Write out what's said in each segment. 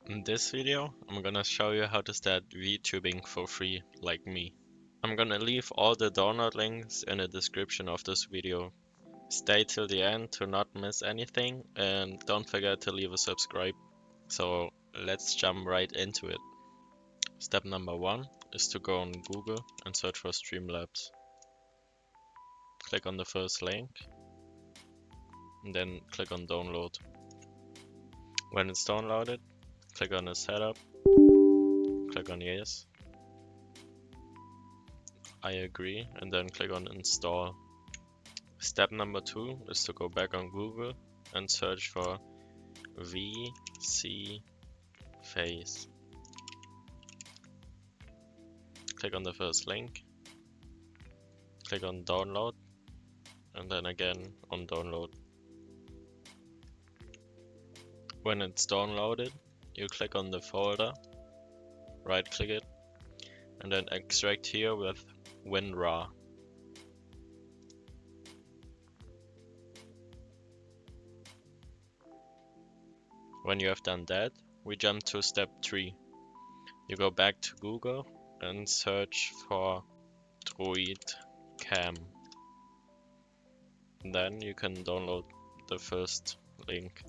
In this video, I'm gonna show you how to start VTubing for free, like me. I'm gonna leave all the download links in the description of this video. Stay till the end to not miss anything, and don't forget to leave a subscribe. So let's jump right into it. Step number 1 is to go on Google and search for Streamlabs. Click on the first link, and then click on download. When it's downloaded, click on the setup, click on yes, I agree, and then click on install. Step number 2 is to go back on Google and search for VSeeFace. Click on the first link, click on download, and then again on download. When it's downloaded, you click on the folder, right click it, and then extract here with WinRAR. When you have done that, we jump to step 3. You go back to Google and search for DroidCam. Then you can download the first link.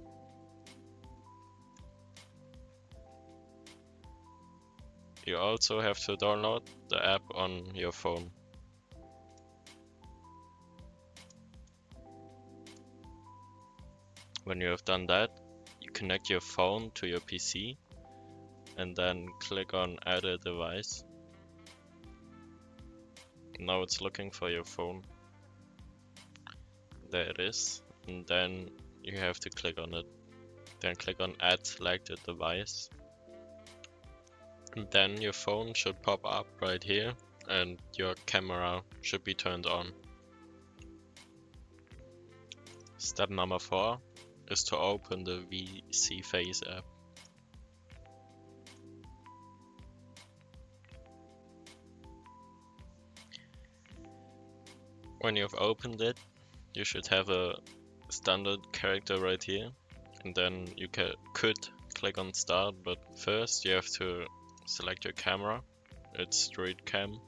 You also have to download the app on your phone. When you have done that, you connect your phone to your PC and then click on add a device. Now it's looking for your phone. There it is, and then you have to click on it. Then click on add selected device. And then your phone should pop up right here and your camera should be turned on. Step number 4 is to open the VSeeFace app. When you've opened it, you should have a standard character right here, and then you could click on start, but first you have to select your camera. It's DroidCam.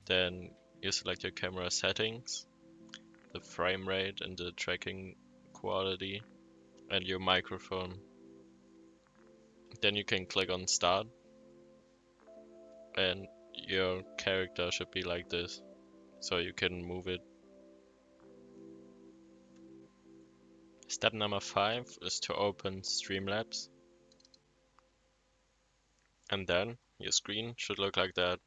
Then you select your camera settings, the frame rate and the tracking quality, and your microphone. Then you can click on start, and your character should be like this, so you can move it. Step number 5 is to open Streamlabs, and then your screen should look like that.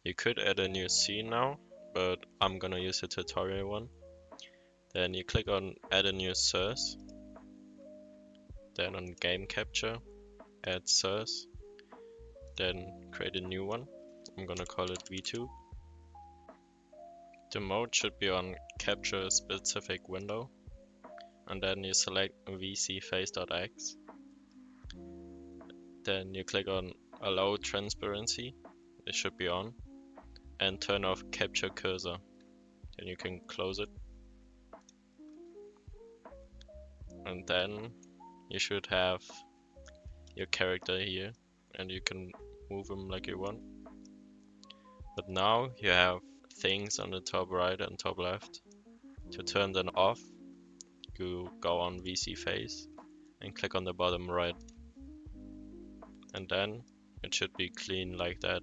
You could add a new scene now, but I'm gonna use a tutorial one. Then you click on add a new source, then on game capture, add source, then create a new one. I'm gonna call it Vtube. The mode should be on capture a specific window, and then you select VSeeFace.x. Then you click on allow transparency, it should be on, and turn off capture cursor. Then you can close it. And then you should have your character here, and you can move him like you want. But now you have things on the top right and top left. To turn them off, you go on VSeeFace and click on the bottom right. And then it should be clean like that.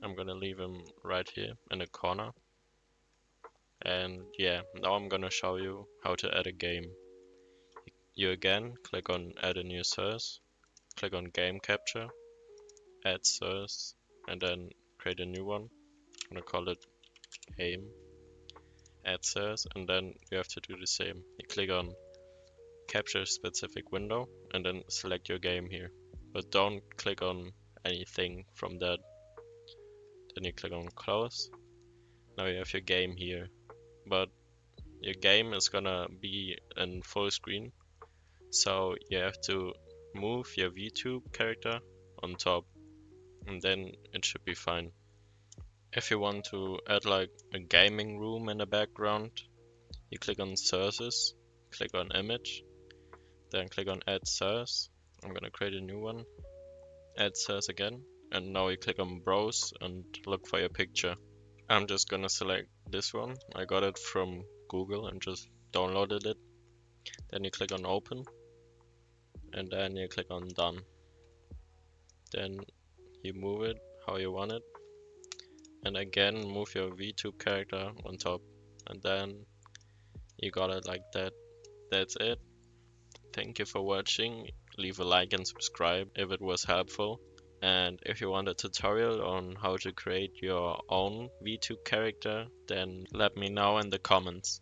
I'm gonna leave him right here in the corner. And yeah, now I'm gonna show you how to add a game. You again click on add a new source, click on game capture, add source, and then create a new one. I'm gonna call it game, add source, and then you have to do the same. You click on capture specific window and then select your game here, but don't click on anything from that. Then you click on close. Now you have your game here, but your game is gonna be in full screen, so you have to move your Vtube character on top, and then it should be fine. If you want to add like a gaming room in the background, you click on sources, click on image, Then click on add source. I'm gonna create a new one. Add source again. And now you click on browse and look for your picture. I'm just gonna select this one. I got it from Google and just downloaded it. Then you click on open. And then you click on done. Then you move it how you want it. And again, move your Vtube character on top. And then you got it like that. That's it. Thank you for watching. Leave a like and subscribe if it was helpful. And if you want a tutorial on how to create your own Vtube character, then let me know in the comments.